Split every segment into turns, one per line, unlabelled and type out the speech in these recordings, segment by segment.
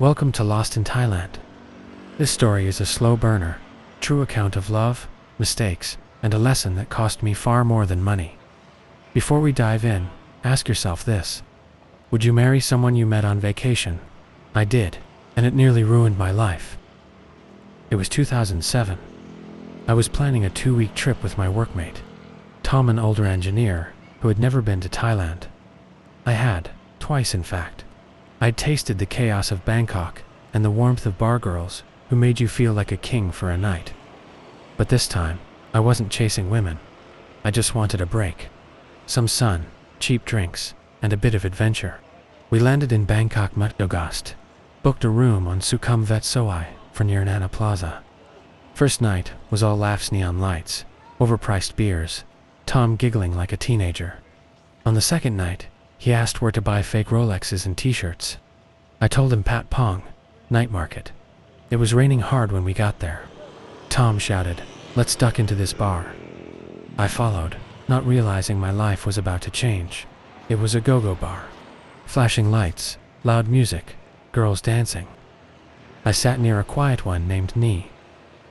Welcome to Lost in Thailand. This story is a slow burner, true account of love, mistakes, and a lesson that cost me far more than money. Before we dive in, ask yourself this. Would you marry someone you met on vacation? I did, and it nearly ruined my life. It was 2007. I was planning a 2-week trip with my workmate, Tom, an older engineer who had never been to Thailand. I had, twice in fact. I'd tasted the chaos of Bangkok and the warmth of bar girls who made you feel like a king for a night. But this time, I wasn't chasing women. I just wanted a break. Some sun, cheap drinks, and a bit of adventure. We landed in Bangkok mid-August, booked a room on Sukhum Vet Soai for near Nana Plaza. First night was all laughs, neon lights, overpriced beers, Tom giggling like a teenager. On the second night, he asked where to buy fake Rolexes and t-shirts. I told him Pat Pong, night market. It was raining hard when we got there. Tom shouted, "Let's duck into this bar." I followed, not realizing my life was about to change. It was a go-go bar. Flashing lights, loud music, girls dancing. I sat near a quiet one named Nee.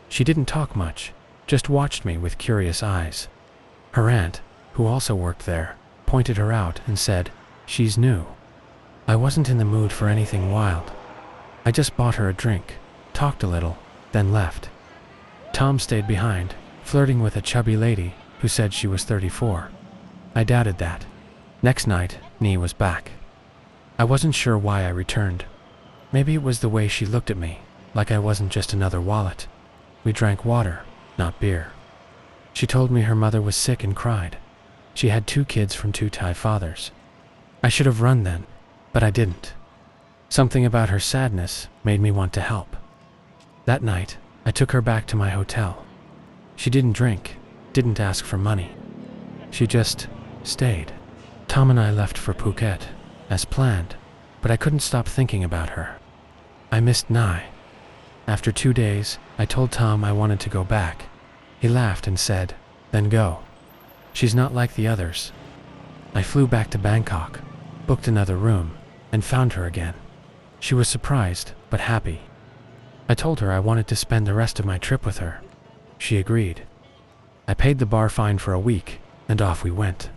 She didn't talk much, just watched me with curious eyes. Her aunt, who also worked there, pointed her out and said, "She's new." I wasn't in the mood for anything wild. I just bought her a drink, talked a little, then left. Tom stayed behind, flirting with a chubby lady who said she was 34. I doubted that. Next night, Nee was back. I wasn't sure why I returned. Maybe it was the way she looked at me, like I wasn't just another wallet. We drank water, not beer. She told me her mother was sick and cried. She had 2 kids from 2 Thai fathers. I should have run then, but I didn't. Something about her sadness made me want to help. That night, I took her back to my hotel. She didn't drink, didn't ask for money. She just stayed. Tom and I left for Phuket, as planned, but I couldn't stop thinking about her. I missed Nai. After 2 days, I told Tom I wanted to go back. He laughed and said, "Then go. She's not like the others." I flew back to Bangkok, booked another room, and found her again. She was surprised, but happy. I told her I wanted to spend the rest of my trip with her. She agreed. I paid the bar fine for a week, and off we went.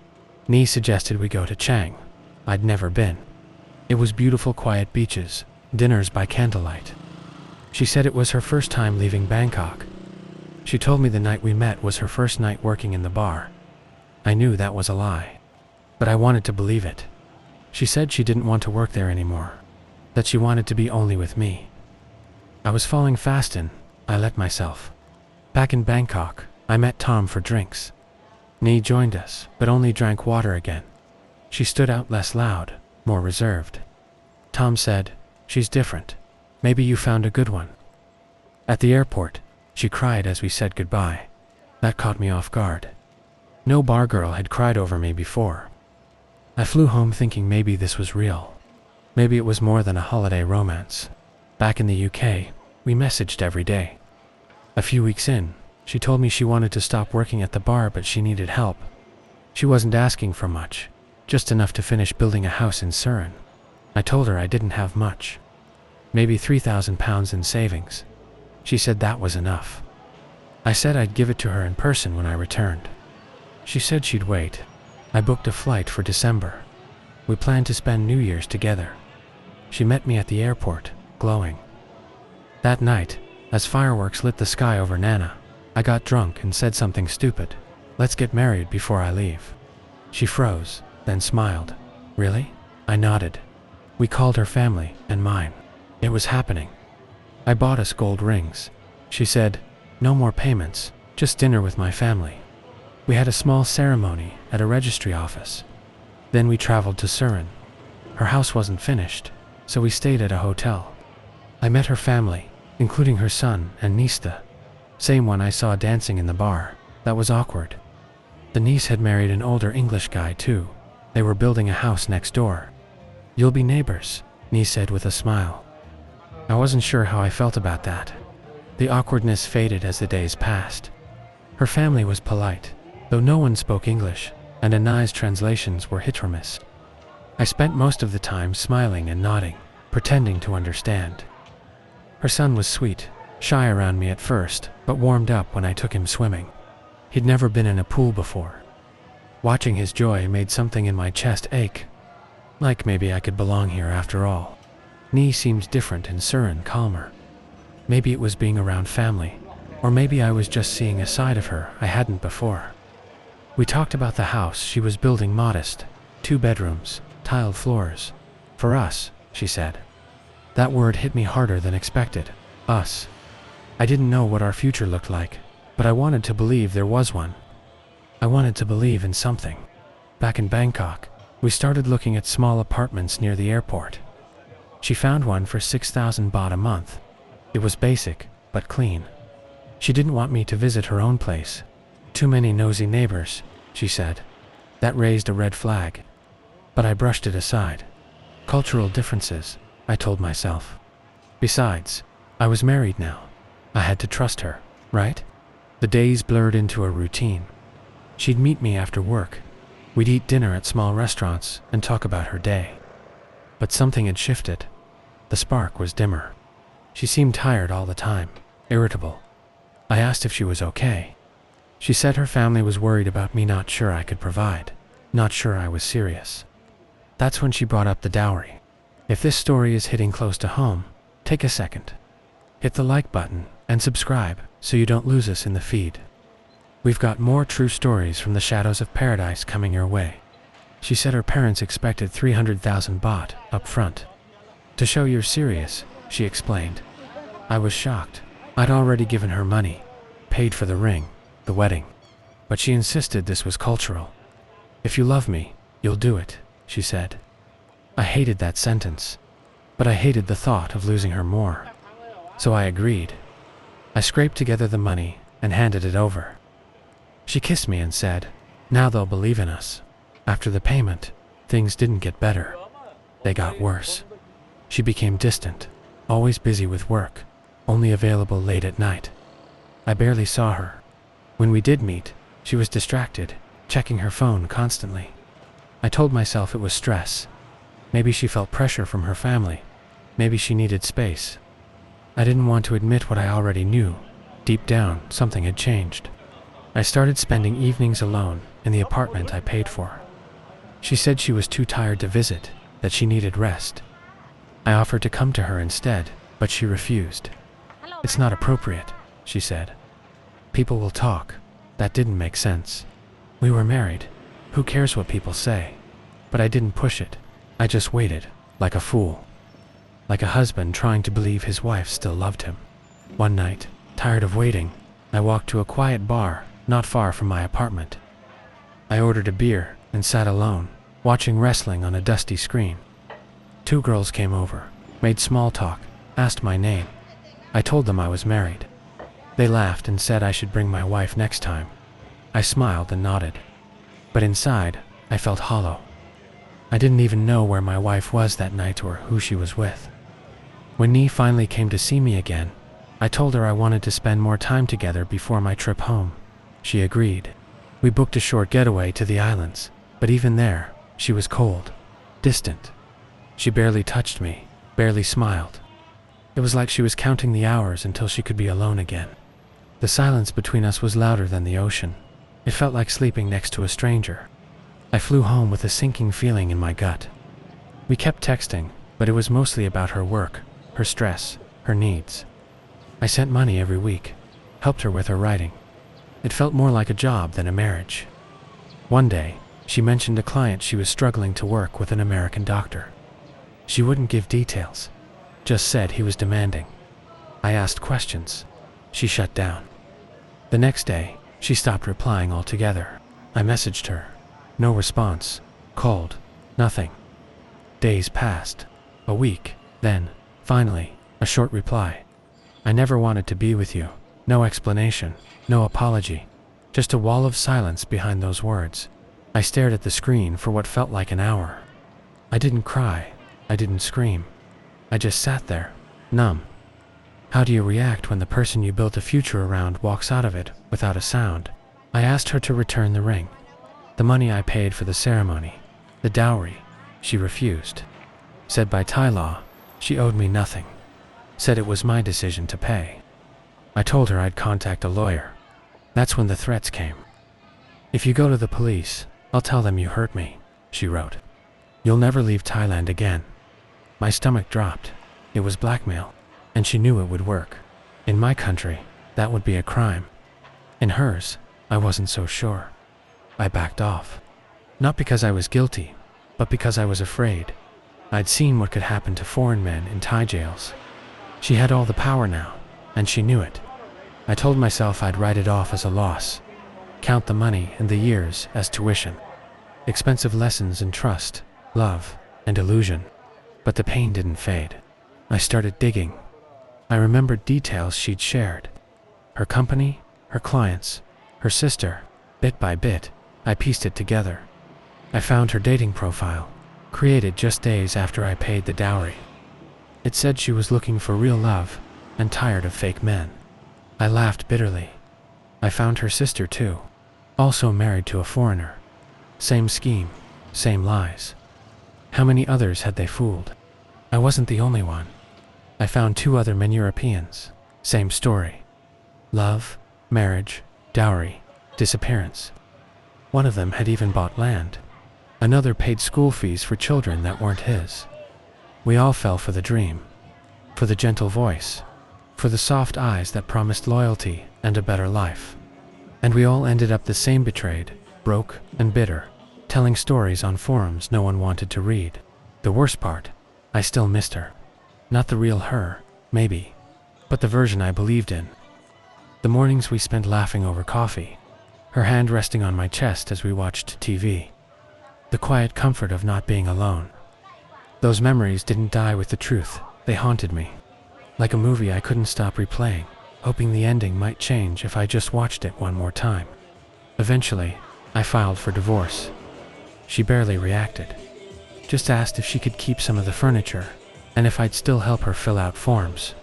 Nee suggested we go to Chiang. I'd never been. It was beautiful, quiet beaches, dinners by candlelight. She said it was her first time leaving Bangkok. She told me the night we met was her first night working in the bar. I knew that was a lie, but I wanted to believe it. She said she didn't want to work there anymore, that she wanted to be only with me. I was falling fast and I let myself. Back in Bangkok, I met Tom for drinks. Nee joined us, but only drank water again. She stood out, less loud, more reserved. Tom said, "She's different. Maybe you found a good one." At the airport, she cried as we said goodbye. That caught me off guard. No bar girl had cried over me before. I flew home thinking maybe this was real. Maybe it was more than a holiday romance. Back in the UK, we messaged every day. A few weeks in, she told me she wanted to stop working at the bar, but she needed help. She wasn't asking for much, just enough to finish building a house in Surin. I told her I didn't have much. Maybe £3,000 in savings. She said that was enough. I said I'd give it to her in person when I returned. She said she'd wait. I booked a flight for December. We planned to spend New Year's together. She met me at the airport, glowing. That night, as fireworks lit the sky over Nana, I got drunk and said something stupid. "Let's get married before I leave." She froze, then smiled. "Really?" I nodded. We called her family and mine. It was happening. I bought us gold rings. She said, "No more payments, just dinner with my family." We had a small ceremony at a registry office. Then we traveled to Surin. Her house wasn't finished, so we stayed at a hotel. I met her family, including her son and Nista. Same one I saw dancing in the bar. That was awkward. The niece had married an older English guy too. They were building a house next door. "You'll be neighbors," Nee said with a smile. I wasn't sure how I felt about that. The awkwardness faded as the days passed. Her family was polite, though no one spoke English, and Anai's translations were hit or miss. I spent most of the time smiling and nodding. pretending to understand. Her son was sweet, shy around me at first, but warmed up when I took him swimming. He'd never been in a pool before. Watching his joy made something in my chest ache. Like maybe I could belong here after all. Nee seemed different and Surin calmer. Maybe it was being around family, or maybe I was just seeing a side of her I hadn't before. We talked about the house she was building, modest, 2 bedrooms, tiled floors. For us, she said. That word hit me harder than expected. Us. I didn't know what our future looked like, but I wanted to believe there was one. I wanted to believe in something. Back in Bangkok, we started looking at small apartments near the airport. She found one for 6,000 baht a month. It was basic, but clean. She didn't want me to visit her own place. Too many nosy neighbors, she said. That raised a red flag. But I brushed it aside. Cultural differences, I told myself. Besides, I was married now. I had to trust her, right? The days blurred into a routine. She'd meet me after work. We'd eat dinner at small restaurants and talk about her day. But something had shifted. The spark was dimmer. She seemed tired all the time, irritable. I asked if she was okay. She said her family was worried about me, not sure I could provide, not sure I was serious. That's when she brought up the dowry. If this story is hitting close to home, take a second. Hit the like button and subscribe so you don't lose us in the feed. We've got more true stories from the shadows of paradise coming your way. She said her parents expected 300,000 baht up front. To show you're serious, she explained. I was shocked. I'd already given her money, paid for the ring, the wedding. But she insisted this was cultural. If you love me, you'll do it, she said. I hated that sentence, but I hated the thought of losing her more. So I agreed. I scraped together the money and handed it over. She kissed me and said, now they'll believe in us. After the payment, things didn't get better. They got worse. She became distant, always busy with work, only available late at night. I barely saw her. When we did meet, she was distracted, checking her phone constantly. I told myself it was stress. Maybe she felt pressure from her family. Maybe she needed space. I didn't want to admit what I already knew. Deep down, something had changed. I started spending evenings alone in the apartment I paid for. She said she was too tired to visit, that she needed rest. I offered to come to her instead, but she refused. It's not appropriate, she said. People will talk. That didn't make sense. We were married. Who cares what people say? But I didn't push it. I just waited, like a fool. Like a husband trying to believe his wife still loved him. One night, tired of waiting, I walked to a quiet bar not far from my apartment. I ordered a beer and sat alone, watching wrestling on a dusty screen. 2 girls came over, made small talk, asked my name. I told them I was married. They laughed and said I should bring my wife next time. I smiled and nodded. But inside, I felt hollow. I didn't even know where my wife was that night or who she was with. When Nee finally came to see me again, I told her I wanted to spend more time together before my trip home. She agreed. We booked a short getaway to the islands, but even there, she was cold, distant. She barely touched me, barely smiled. It was like she was counting the hours until she could be alone again. The silence between us was louder than the ocean. It felt like sleeping next to a stranger. I flew home with a sinking feeling in my gut. We kept texting, but it was mostly about her work, her stress, her needs. I sent money every week, helped her with her writing. It felt more like a job than a marriage. One day, she mentioned a client she was struggling to work with, an American doctor. She wouldn't give details, just said he was demanding. I asked questions. She shut down. The next day, she stopped replying altogether. I messaged her. No response. Called. Nothing. Days passed. A week. Then, finally, a short reply. I never wanted to be with you. No explanation. No apology. Just a wall of silence behind those words. I stared at the screen for what felt like an hour. I didn't cry. I didn't scream. I just sat there, numb. How do you react when the person you built a future around walks out of it without a sound? I asked her to return the ring. The money I paid for the ceremony. The dowry. She refused. Said by Thai law, She owed me nothing. Said it was my decision to pay. I told her I'd contact a lawyer. That's when the threats came. "If you go to the police, I'll tell them you hurt me," she wrote. "You'll never leave Thailand again." My stomach dropped. It was blackmail, and she knew it would work. In my country, that would be a crime. In hers, I wasn't so sure. I backed off. Not because I was guilty, but because I was afraid. I'd seen what could happen to foreign men in Thai jails. She had all the power now, and she knew it. I told myself I'd write it off as a loss, count the money and the years as tuition. Expensive lessons in trust, love, and illusion. But the pain didn't fade. I started digging. I remembered details she'd shared. Her company, her clients, her sister. Bit by bit, I pieced it together. I found her dating profile, created just days after I paid the dowry. It said she was looking for real love and tired of fake men. I laughed bitterly. I found her sister too, also married to a foreigner. Same scheme, same lies. How many others had they fooled? I wasn't the only one. I found 2 other men Europeans. Same story. Love, marriage, dowry, disappearance. One of them had even bought land. Another paid school fees for children that weren't his. We all fell for the dream. For the gentle voice. For the soft eyes that promised loyalty and a better life. And we all ended up the same, betrayed, broke, and bitter, telling stories on forums no one wanted to read. The worst part, I still missed her. Not the real her, maybe, but the version I believed in. The mornings we spent laughing over coffee, her hand resting on my chest as we watched TV. The quiet comfort of not being alone. Those memories didn't die with the truth, they haunted me. Like a movie I couldn't stop replaying, hoping the ending might change if I just watched it one more time. Eventually, I filed for divorce. She barely reacted. Just asked if she could keep some of the furniture, and if I'd still help her fill out forms.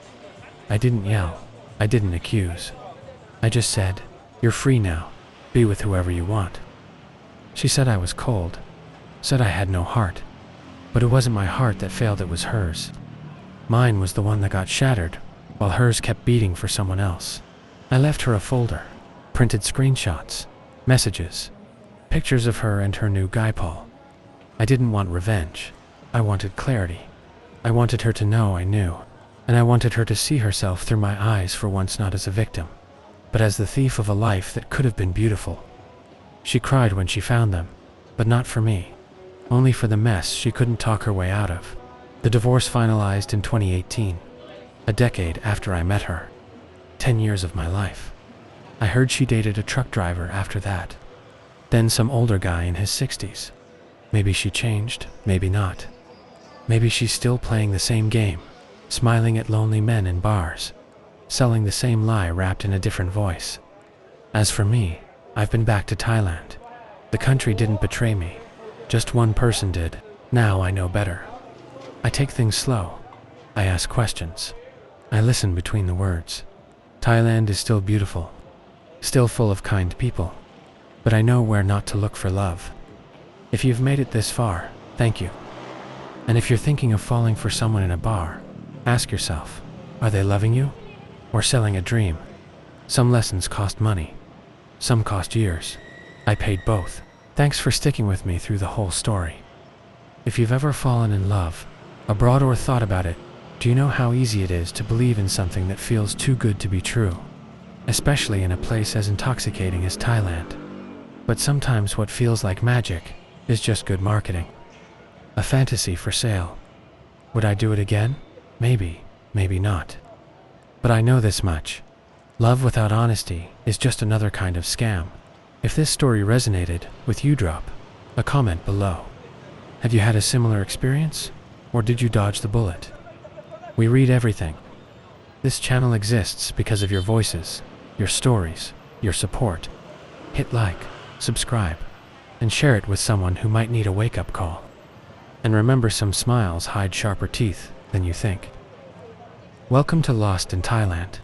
I didn't yell. I didn't accuse. I just said, "You're free now. Be with whoever you want." She said I was cold. Said I had no heart. But it wasn't my heart that failed, it was hers. Mine was the one that got shattered, while hers kept beating for someone else. I left her a folder, printed screenshots, messages, pictures of her and her new guy Paul. I didn't want revenge. I wanted clarity. I wanted her to know I knew, and I wanted her to see herself through my eyes for once, not as a victim, but as the thief of a life that could have been beautiful. She cried when she found them, but not for me, only for the mess she couldn't talk her way out of. The divorce finalized in 2018, a decade after I met her. 10 years of my life. I heard she dated a truck driver after that. Then some older guy in his 60s. Maybe she changed, maybe not. Maybe she's still playing the same game, smiling at lonely men in bars, selling the same lie wrapped in a different voice. As for me, I've been back to Thailand. The country didn't betray me. Just one person did. Now I know better. I take things slow. I ask questions. I listen between the words. Thailand is still beautiful, still full of kind people, but I know where not to look for love. If you've made it this far, thank you. And if you're thinking of falling for someone in a bar, ask yourself, are they loving you or selling a dream? Some lessons cost money. Some cost years. I paid both. Thanks for sticking with me through the whole story. If you've ever fallen in love, abroad, or thought about it, do you know how easy it is to believe in something that feels too good to be true? Especially in a place as intoxicating as Thailand. But sometimes what feels like magic is just good marketing. A fantasy for sale. Would I do it again? Maybe, maybe not. But I know this much. Love without honesty is just another kind of scam. If this story resonated with you, drop a comment below. Have you had a similar experience? Or did you dodge the bullet? We read everything. This channel exists because of your voices, your stories, your support. Hit like, subscribe, and share it with someone who might need a wake-up call. And remember, some smiles hide sharper teeth than you think. Welcome to Lost in Thailand.